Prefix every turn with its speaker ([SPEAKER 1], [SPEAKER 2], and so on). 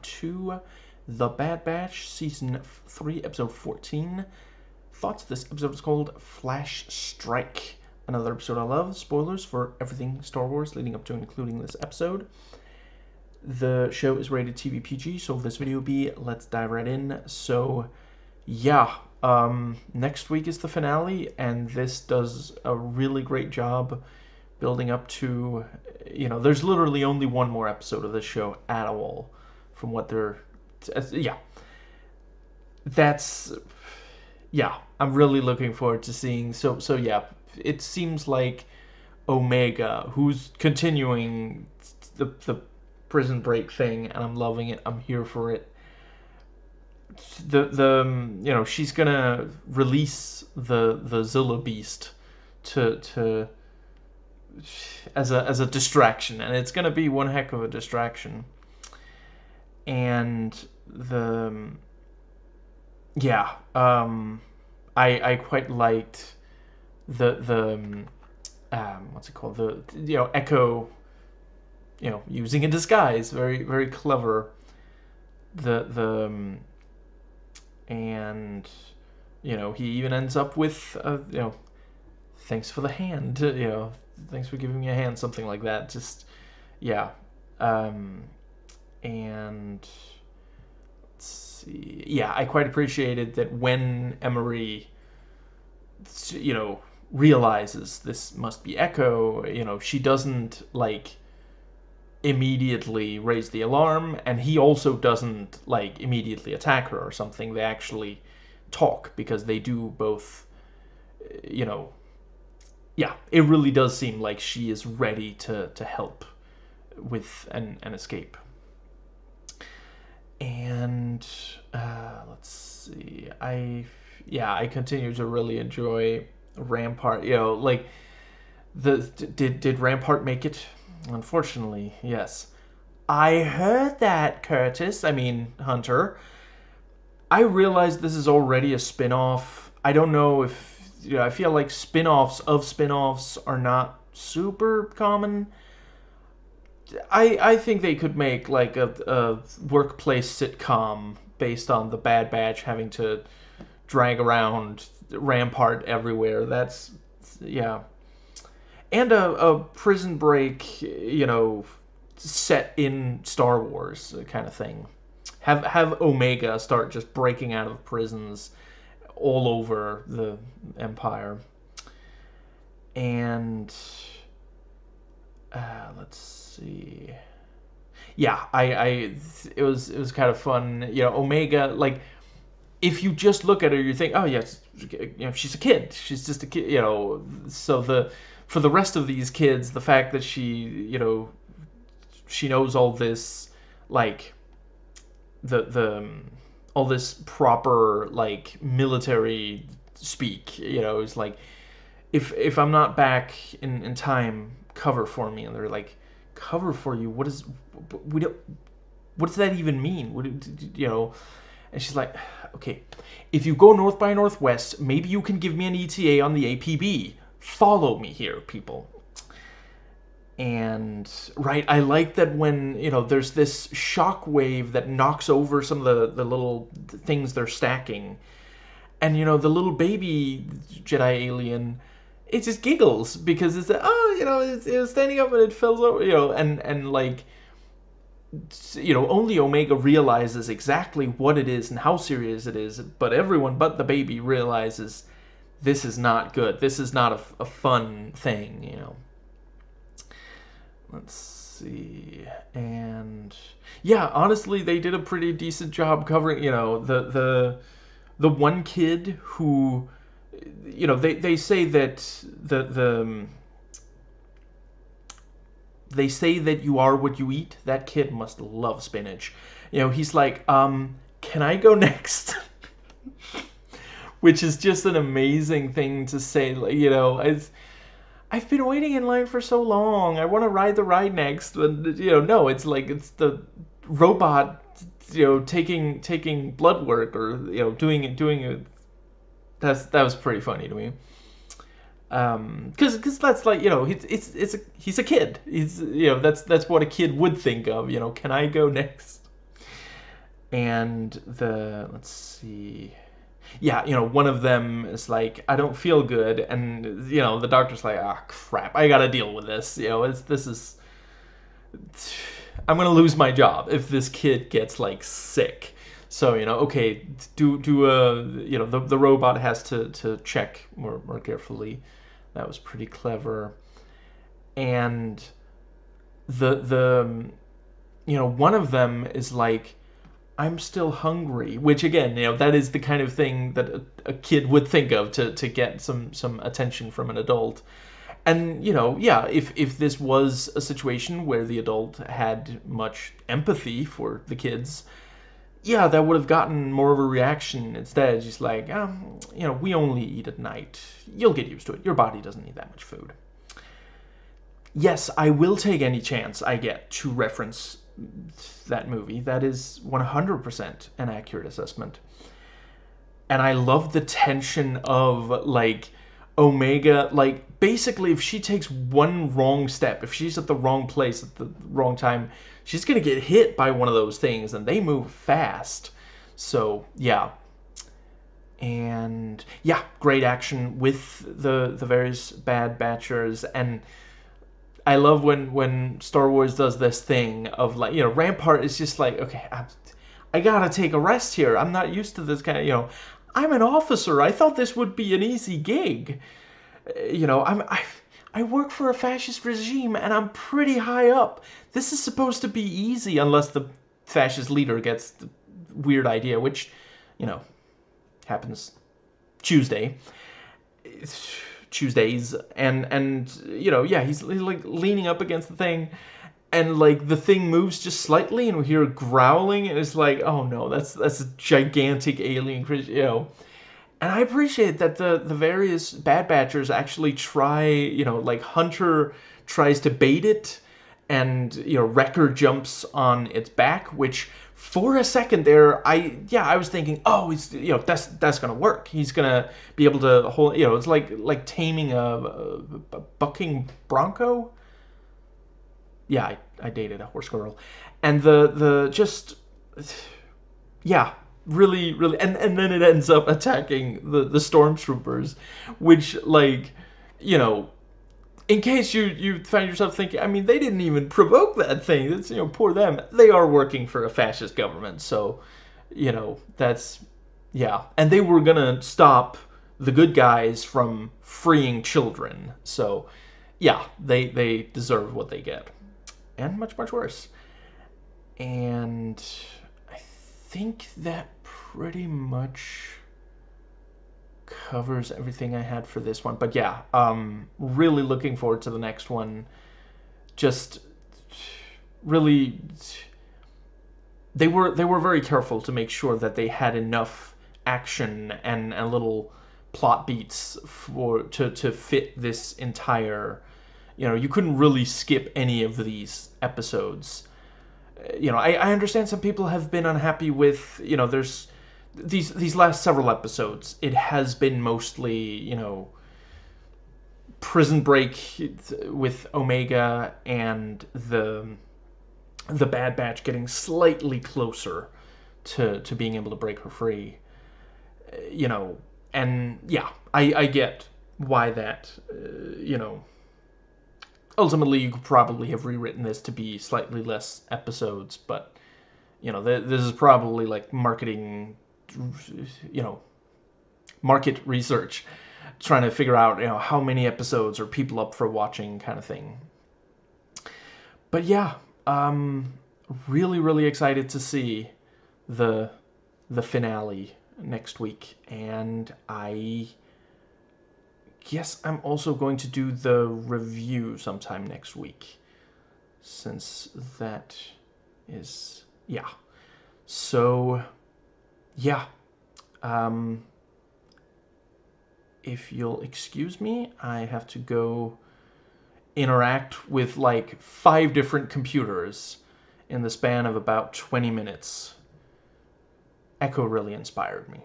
[SPEAKER 1] to The Bad Batch, Season 3, Episode 14. Thoughts? This episode is called Flash Strike. Another episode I love. Spoilers for everything Star Wars leading up to and including this episode. The show is rated TV PG, so this video will be, let's dive right in. So, yeah, next week is the finale, and this does a really great job building up to, you know, there's literally only one more episode of this show at all from what they're, yeah. That's, yeah, I'm really looking forward to seeing, so yeah, it seems like Omega, who's continuing the prison break thing, and I'm loving it, I'm here for it. You know, she's gonna release the Zilla Beast to as a distraction, and it's gonna be one heck of a distraction. And yeah, I quite liked the what's it called, the Echo, using a disguise, very clever. And he even ends up with thanks for the hand, thanks for giving me a hand, something like that. Just, yeah. And let's see. Yeah, I quite appreciated that when Emery, realizes this must be Echo, she doesn't, like, immediately raise the alarm, and he also doesn't, like, immediately attack her or something. They actually talk, because they do both, yeah, it really does seem like she is ready to help with an escape. And let's see, I continue to really enjoy Rampart. Like, did Rampart make it? Unfortunately, yes. I heard that, Curtis. I mean, Hunter. I realize this is already a spin-off. I don't know if, I feel like spin-offs of spin-offs are not super common. I think they could make, like, a workplace sitcom based on the Bad Batch having to drag around Rampart everywhere. That's, yeah. And a prison break, set in Star Wars kind of thing. Have Omega start just breaking out of prisons all over the Empire. And let's see. Yeah, it was kind of fun. Omega, like, if you just look at her, you think, oh yes, she's a kid. She's just a kid. So for the rest of these kids, the fact that she, she knows all this, like, all this proper, like, military speak, is like, if I'm not back in time, cover for me. And they're like, cover for you? What does that even mean? And she's like, okay, if you go north by northwest, maybe you can give me an ETA on the APB. Follow me here, people. And, right, I like that when, there's this shock wave that knocks over some of the little things they're stacking. And, the little baby Jedi alien, it just giggles because it's, it was standing up and it fell over, and like, only Omega realizes exactly what it is and how serious it is, but everyone but the baby realizes this is not good. This is not a fun thing, Let's see. And yeah, honestly, they did a pretty decent job covering, the one kid who, they say that they say that you are what you eat. That kid must love spinach. He's like, can I go next? Which is just an amazing thing to say. Like, I've been waiting in line for so long. I want to ride the ride next. But, no, it's like, it's the robot, taking blood work, or, doing it. That was pretty funny to me. Because that's like, he's a kid. He's, that's what a kid would think of. Can I go next? and let's see, yeah, one of them is like, I don't feel good, and the doctor's like, ah, crap, I gotta deal with this. I'm gonna lose my job if this kid gets like sick. So okay, the robot has to check more carefully. That was pretty clever. And the one of them is like, I'm still hungry, which again, that is the kind of thing that a kid would think of to get some attention from an adult. And yeah, if this was a situation where the adult had much empathy for the kids, yeah, that would have gotten more of a reaction. Instead, just like, we only eat at night. You'll get used to it. Your body doesn't need that much food. Yes, I will take any chance I get to reference that movie. That is 100% an accurate assessment. And I love the tension of, like, Omega, like, basically, if she takes one wrong step, if she's at the wrong place at the wrong time, she's gonna get hit by one of those things, and they move fast. So, yeah. And, yeah, great action with the various Bad Batchers, and I love when Star Wars does this thing of, like, Rampart is just like, okay, I gotta take a rest here. I'm not used to this kind of, I'm an officer. I thought this would be an easy gig. I work for a fascist regime, and I'm pretty high up. This is supposed to be easy unless the fascist leader gets the weird idea, which, happens Tuesdays, and yeah, he's like leaning up against the thing, and like the thing moves just slightly, and we hear growling, and it's like, oh no, that's a gigantic alien creature, And I appreciate that the various Bad Batchers actually try, like Hunter tries to bait it, and Wrecker jumps on its back, which for a second there, I was thinking, oh, he's that's gonna work. He's gonna be able to hold, it's like taming a bucking bronco. Yeah, I dated a horse girl, and the just yeah, really, really, and then it ends up attacking the stormtroopers, which, like, in case you find yourself thinking, I mean, they didn't even provoke that thing. It's, poor them. They are working for a fascist government, so, that's, yeah. And they were gonna stop the good guys from freeing children, so, yeah, they deserve what they get. And much, much worse. And I think that pretty much covers everything I had for this one. But yeah, really looking forward to the next one. Just really, they were very careful to make sure that they had enough action and little plot beats to fit this entire. You couldn't really skip any of these episodes. I understand some people have been unhappy with, there's these last several episodes. It has been mostly, Prison Break with Omega and the Bad Batch getting slightly closer to being able to break her free. And yeah, I get why that, ultimately, you could probably have rewritten this to be slightly less episodes, but, this is probably like marketing, market research, trying to figure out, how many episodes are people up for watching kind of thing. But yeah, really, really excited to see the finale next week, and I guess I'm also going to do the review sometime next week, since that is, yeah. So, yeah. If you'll excuse me, I have to go interact with like 5 different computers in the span of about 20 minutes. Echo really inspired me,